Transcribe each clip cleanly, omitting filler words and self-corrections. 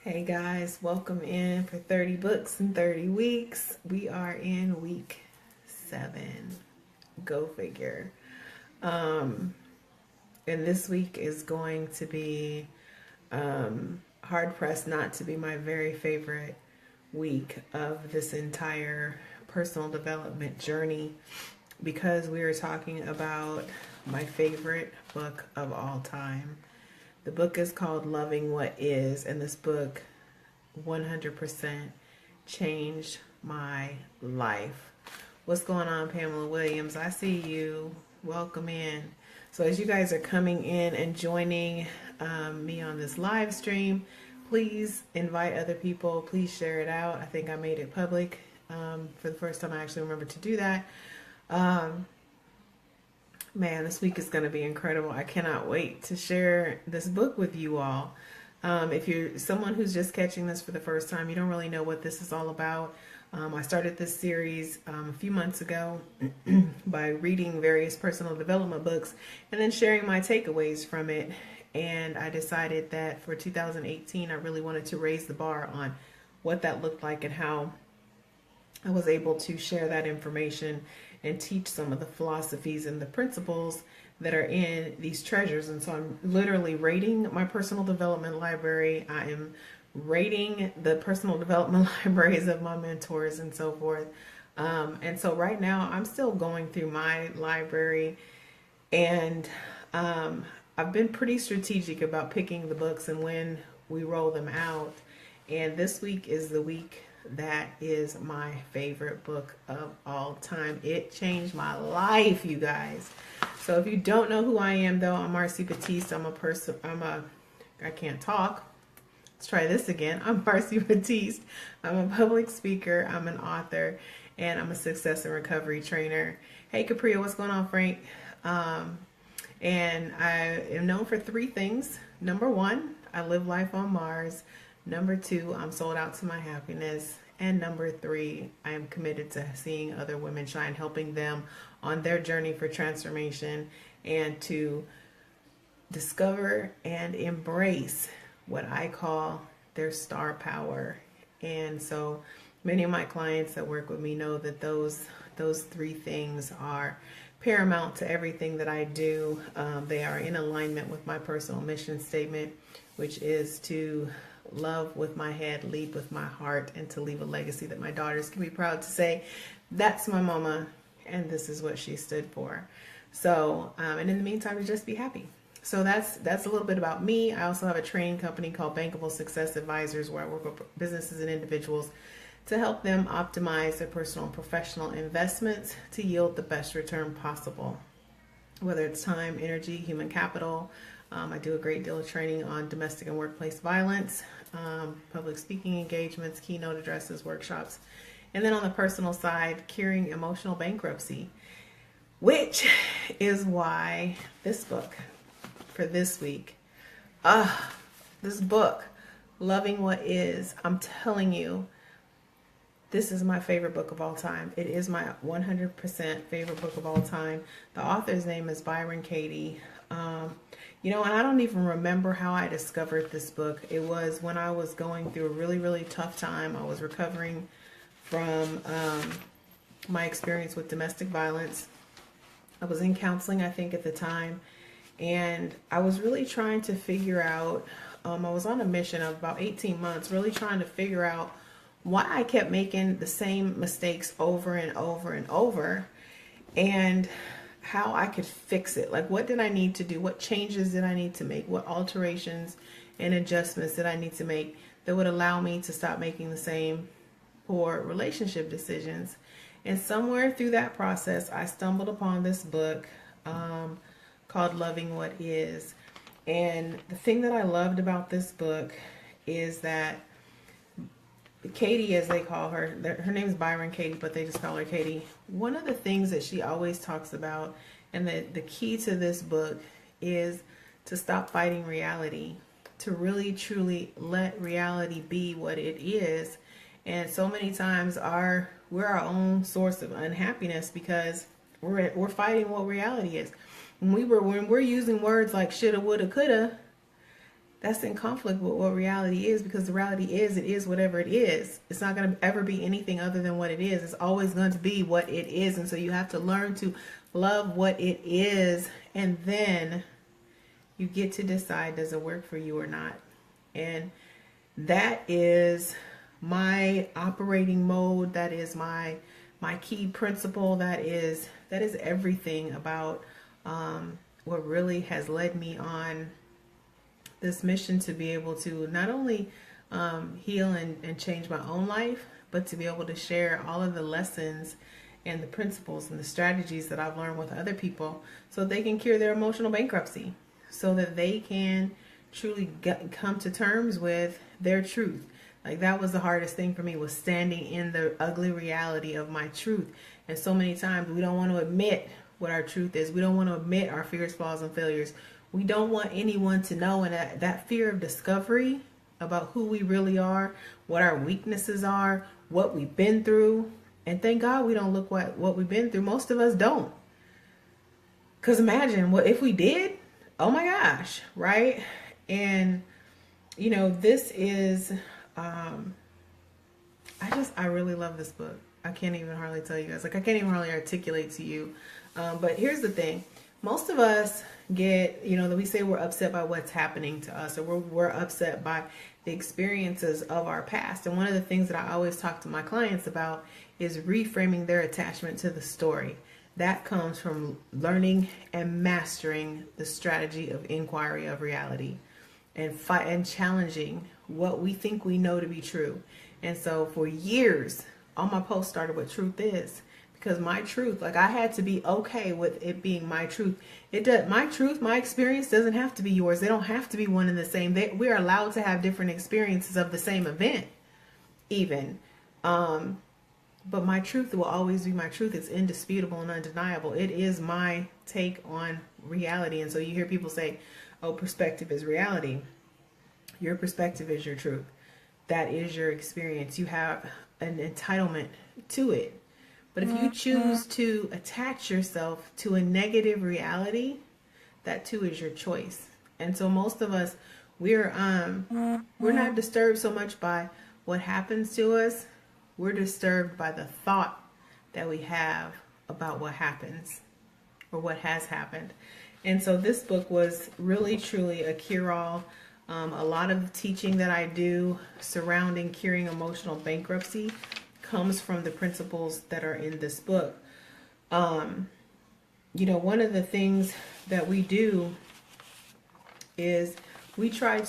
Hey guys, welcome in for 30 books in 30 weeks. We are in week 7. Go figure. Um, and this week is going to be hard pressed not to be my very favorite week of this entire personal development journey because we are talking about my favorite book of all time. The book is called Loving What Is, and this book 100% changed my life. What's going on, Pamela Williams? I see you. Welcome in. So, as you guys are coming in and joining me on this live stream, please invite other people. Please share it out. I think I made it public for the first time. I actually remember to do that. Man, this week is going to be incredible. I cannot wait to share this book with you all. If you're someone who's just catching this for the first time, you don't really know what this is all about. I started this series a few months ago by reading various personal development books and then sharing my takeaways from it. And I decided that for 2018, I really wanted to raise the bar on what that looked like and how I was able to share that information and teach some of the philosophies and the principles that are in these treasures. And so I'm literally rating my personal development library. I am rating the personal development libraries of my mentors and so forth. And so right now I'm still going through my library, and I've been pretty strategic about picking the books and when we roll them out. And this week is the week that is my favorite book of all time. It changed my life, you guys. So if you don't know who I am, though, I'm Marcy Batiste. I can't talk. Let's try this again. I'm Marcy Batiste. I'm a public speaker. I'm an author, and I'm a success and recovery trainer. Hey, Capria, what's going on, Frank? And I am known for 3 things. Number 1, I live life on Mars. Number 2, I'm sold out to my happiness. And number 3, I am committed to seeing other women shine, helping them on their journey for transformation and to discover and embrace what I call their star power. And so many of my clients that work with me know that those 3 things are paramount to everything that I do. They are in alignment with my personal mission statement, which is to love with my head, lead with my heart, and to leave a legacy that my daughters can be proud to say, that's my mama, and this is what she stood for. So, and in the meantime, to just be happy. So that's a little bit about me. I also have a training company called Bankable Success Advisors, where I work with businesses and individuals to help them optimize their personal and professional investments to yield the best return possible, whether it's time, energy, human capital. I do a great deal of training on domestic and workplace violence, public speaking engagements, keynote addresses, workshops, and then on the personal side, curing emotional bankruptcy, which is why this book for this week, this book, Loving What Is, I'm telling you, this is my favorite book of all time. It is my 100% favorite book of all time. The author's name is Byron Katie. And I don't even remember how I discovered this book. It was when I was going through a really, really tough time. I was recovering from my experience with domestic violence. I was in counseling, I think, at the time. And I was really trying to figure out, I was on a mission of about 18 months, really trying to figure out why I kept making the same mistakes over and over and over, and how I could fix it. Like, what did I need to do? What changes did I need to make? What alterations and adjustments did I need to make that would allow me to stop making the same poor relationship decisions? And somewhere through that process, I stumbled upon this book called Loving What Is. And the thing that I loved about this book is that Katie, as they call her, her name is Byron Katie, but they just call her Katie. One of the things that she always talks about, and the key to this book, is to stop fighting reality, to really truly let reality be what it is. And so many times we're our own source of unhappiness because we're fighting what reality is. When we're using words like shoulda, woulda, coulda, that's in conflict with what reality is, because the reality is, it is whatever it is. It's not going to ever be anything other than what it is. It's always going to be what it is. And so you have to learn to love what it is, and then you get to decide, does it work for you or not? And that is my operating mode. That is my key principle. That is everything about what really has led me on this mission, to be able to not only heal and change my own life, but to be able to share all of the lessons and the principles and the strategies that I've learned with other people, so they can cure their emotional bankruptcy, so that they can truly come to terms with their truth. Like, that was the hardest thing for me, was standing in the ugly reality of my truth. And so many times we don't want to admit what our truth is. We don't want to admit our fears, flaws, and failures. We don't want anyone to know. And that fear of discovery about who we really are, what our weaknesses are, what we've been through. And thank God we don't look what we've been through. Most of us don't. Because imagine what if we did? Oh my gosh, right? And you know, this is I really love this book. I can't even hardly tell you guys. Like, I can't even hardly articulate to you. But here's the thing. Most of us get, you know, that we say we're upset by what's happening to us, or we're upset by the experiences of our past. And one of the things that I always talk to my clients about is reframing their attachment to the story. That comes from learning and mastering the strategy of inquiry of reality, and challenging what we think we know to be true. And so for years, all my posts started with truth is, because my truth, like, I had to be okay with it being my truth. My truth, my experience doesn't have to be yours. They don't have to be one and the same. We're allowed to have different experiences of the same event, even. But my truth will always be my truth. It's indisputable and undeniable. It is my take on reality. And so you hear people say, oh, perspective is reality. Your perspective is your truth. That is your experience. You have an entitlement to it. But if you choose to attach yourself to a negative reality, that too is your choice. And so most of us, we're not disturbed so much by what happens to us. We're disturbed by the thought that we have about what happens or what has happened. And so this book was really, truly a cure-all. A lot of teaching that I do surrounding curing emotional bankruptcy comes from the principles that are in this book. You know, one of the things that we do is we try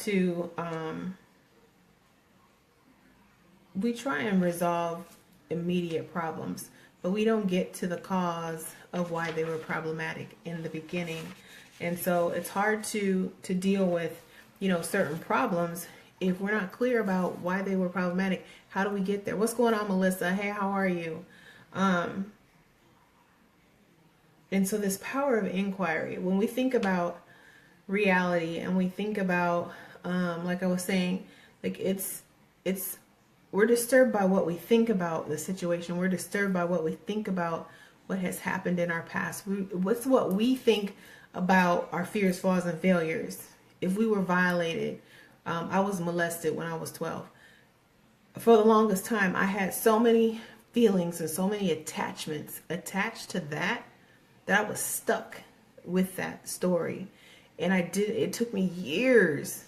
and resolve immediate problems, but we don't get to the cause of why they were problematic in the beginning. And so it's hard to deal with, you know, certain problems if we're not clear about why they were problematic. How do we get there? What's going on, Melissa? Hey, how are you? And so this power of inquiry, when we think about reality and we think about, like I was saying, like we're disturbed by what we think about the situation. We're disturbed by what we think about what has happened in our past. What's what we think about our fears, flaws, and failures. If we were violated, I was molested when I was 12. For the longest time, I had so many feelings and so many attachments attached to that I was stuck with that story. And it took me years,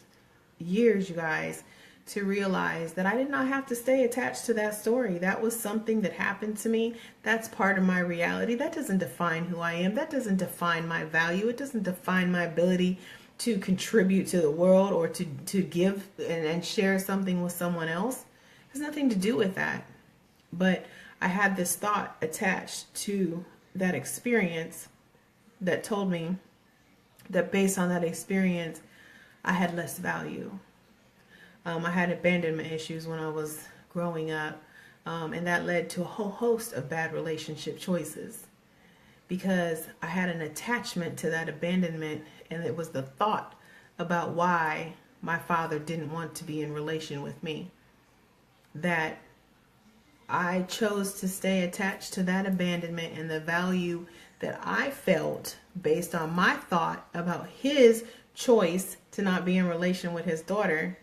you guys, to realize that I did not have to stay attached to that story. That was something that happened to me. That's part of my reality. That doesn't define who I am. That doesn't define my value. It doesn't define my ability to contribute to the world or to give and share something with someone else. It has nothing to do with that. But I had this thought attached to that experience that told me that based on that experience, I had less value. I had abandonment issues when I was growing up, and that led to a whole host of bad relationship choices because I had an attachment to that abandonment, and it was the thought about why my father didn't want to be in relation with me that I chose to stay attached to that abandonment and the value that I felt based on my thought about his choice to not be in relation with his daughter,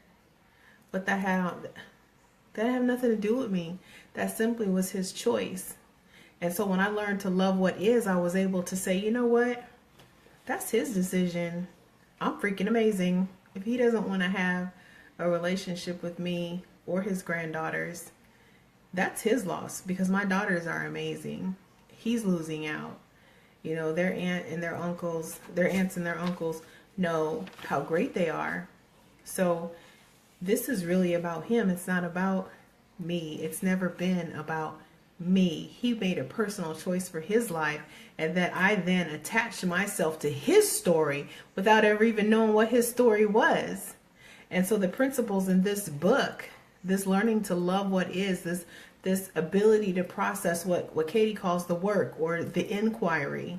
but that had nothing to do with me. That simply was his choice. And so when I learned to love what is, I was able to say, you know what? That's his decision. I'm freaking amazing. If he doesn't want to have a relationship with me or his granddaughters, that's his loss, because my daughters are amazing. He's losing out. You know, their aunts and their uncles know how great they are. So this is really about him. It's not about me. It's never been about me. He made a personal choice for his life, and that I then attached myself to his story without ever even knowing what his story was. And so the principles in this book, this learning to love what is, this ability to process what Katie calls the work or the inquiry.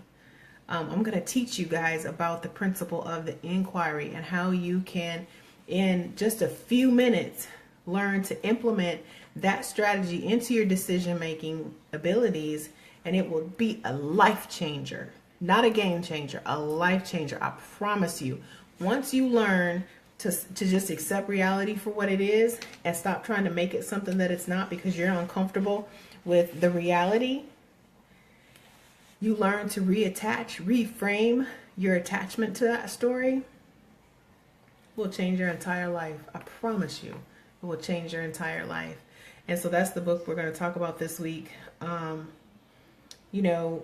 I'm going to teach you guys about the principle of the inquiry and how you can, in just a few minutes, learn to implement that strategy into your decision-making abilities, and it will be a life changer. Not a game changer, a life changer. I promise you. Once you learn to just accept reality for what it is and stop trying to make it something that it's not because you're uncomfortable with the reality, you learn to reattach, reframe your attachment to that story, will change your entire life. I promise you, it will change your entire life. And so that's the book we're going to talk about this week. You know,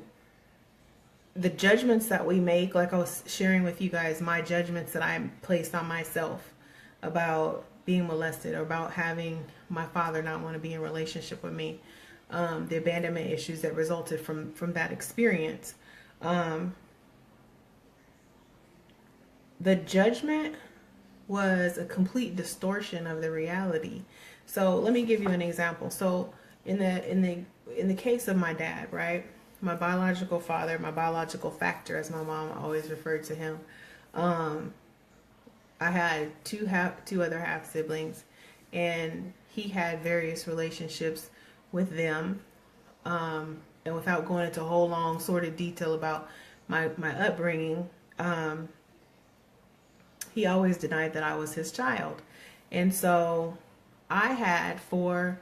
the judgments that we make, like I was sharing with you guys, my judgments that I placed on myself about being molested or about having my father not want to be in relationship with me, the abandonment issues that resulted from that experience. The judgment was a complete distortion of the reality. So let me give you an example. So in the case of my dad, right? My biological father, my biological factor, as my mom always referred to him. I had two other half siblings, and he had various relationships with them. And without going into a whole long sordid detail about my upbringing, he always denied that I was his child. And so I had, for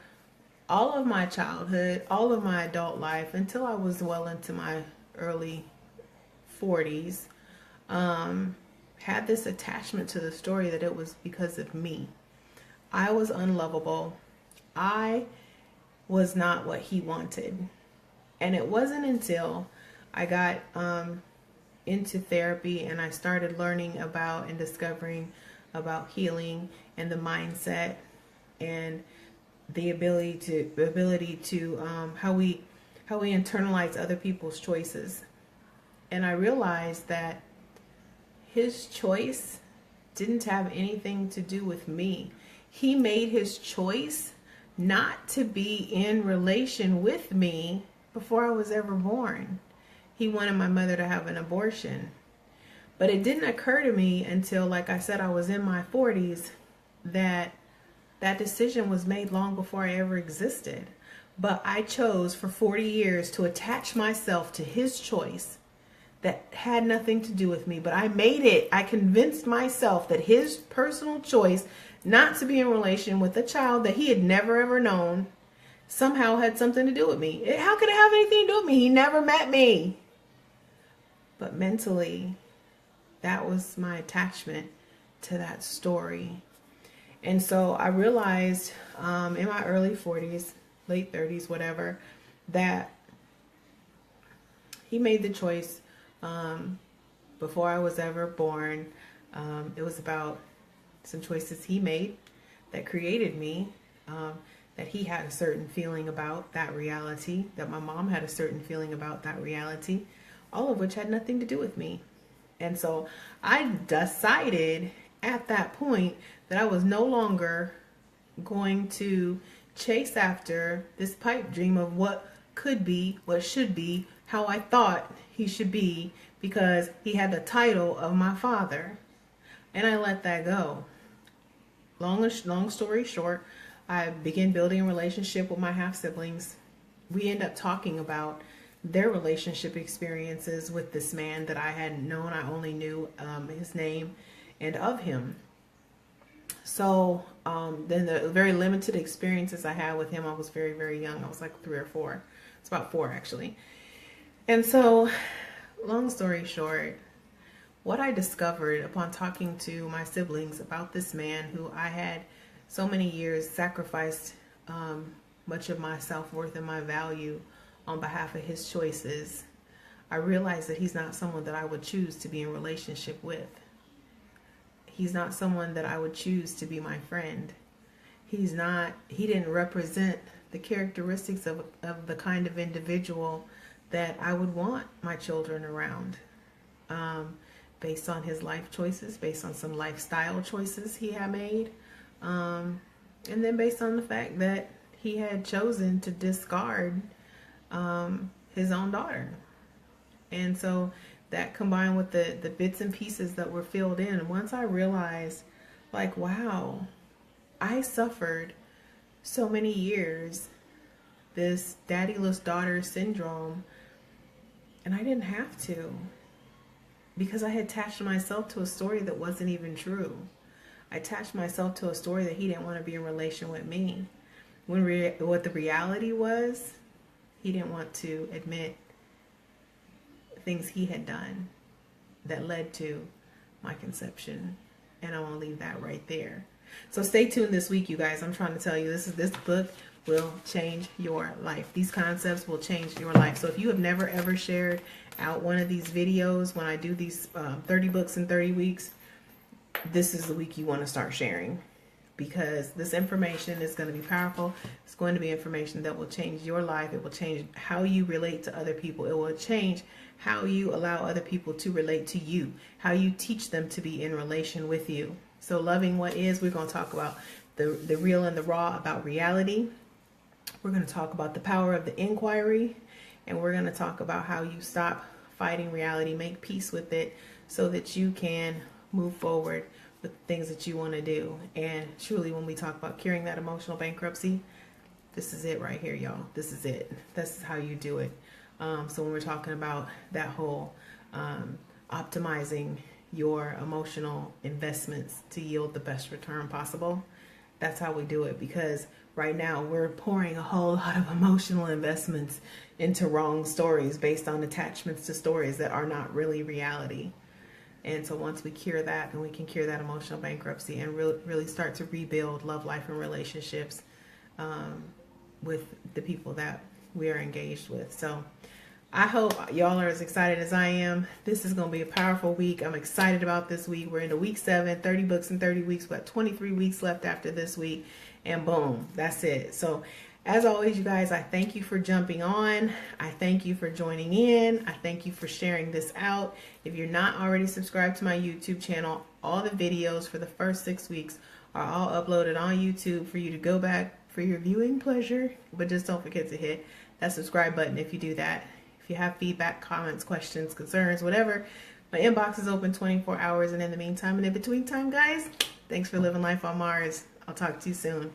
all of my childhood, all of my adult life, until I was well into my early 40s, had this attachment to the story that it was because of me. I was unlovable. I was not what he wanted. And it wasn't until I got into therapy and I started learning about and discovering about healing and the mindset and the ability to how we internalize other people's choices. And I realized that his choice didn't have anything to do with me. He made his choice not to be in relation with me before I was ever born. He wanted my mother to have an abortion. But it didn't occur to me until, like I said, I was in my 40s, that decision was made long before I ever existed. But I chose for 40 years to attach myself to his choice that had nothing to do with me. But I made it. I convinced myself that his personal choice not to be in relation with a child that he had never ever known somehow had something to do with me. How could it have anything to do with me? He never met me. But mentally, that was my attachment to that story. And so I realized in my early 40s, late 30s, whatever, that he made the choice before I was ever born. It was about some choices he made that created me, that he had a certain feeling about that reality, that my mom had a certain feeling about that reality, all of which had nothing to do with me. And so I decided at that point that I was no longer going to chase after this pipe dream of what could be, what should be, how I thought he should be, because he had the title of my father. And I let that go. Long story short, I began building a relationship with my half siblings. We end up talking about their relationship experiences with this man that I hadn't known. I only knew his name and of him. So then the very limited experiences I had with him, I was very, very young. I was like 3 or 4. It's about 4 actually. And so, long story short, what I discovered upon talking to my siblings about this man who I had so many years sacrificed much of my self-worth and my value on behalf of his choices, I realized that he's not someone that I would choose to be in relationship with. He's not someone that I would choose to be my friend. He didn't represent the characteristics of the kind of individual that I would want my children around. Based on his life choices, based on some lifestyle choices he had made, and then based on the fact that he had chosen to discard his own daughter. And so that combined with the bits and pieces that were filled in, and once I realized, like, wow, I suffered so many years this daddyless daughter syndrome, and I didn't have to, because I had attached myself to a story that wasn't even true. I attached myself to a story that he didn't want to be in relation with me. What the reality was, he didn't want to admit things he had done that led to my conception. And I want to leave that right there. So stay tuned this week, you guys. I'm trying to tell you, this book will change your life. These concepts will change your life. So if you have never ever shared out one of these videos, when I do these 30 books in 30 weeks, this is the week you want to start sharing, because this information is going to be powerful. It's going to be information that will change your life. It will change how you relate to other people. It will change how you allow other people to relate to you, how you teach them to be in relation with you. So loving what is, we're going to talk about the real and the raw about reality. We're going to talk about the power of the inquiry, and we're going to talk about how you stop fighting reality, make peace with it, so that you can move forward with things that you want to do. And truly, when we talk about curing that emotional bankruptcy, this is it right here, y'all. This is it. This is how you do it. So when we're talking about that whole optimizing your emotional investments to yield the best return possible, that's how we do it. Because right now we're pouring a whole lot of emotional investments into wrong stories based on attachments to stories that are not really reality. And so once we cure that, and we can cure that emotional bankruptcy and really start to rebuild love, life, and relationships with the people that we are engaged with. So I hope y'all are as excited as I am. This is going to be a powerful week. I'm excited about this week. We're into week 7, 30 books in 30 weeks. We got 23 weeks left after this week. And boom, that's it. So as always, you guys, I thank you for jumping on. I thank you for joining in. I thank you for sharing this out. If you're not already subscribed to my YouTube channel, all the videos for the first 6 weeks are all uploaded on YouTube for you to go back for your viewing pleasure. But just don't forget to hit that subscribe button if you do that. If you have feedback, comments, questions, concerns, whatever, my inbox is open 24 hours. And in the meantime and in between time, guys, thanks for living life on Mars. I'll talk to you soon.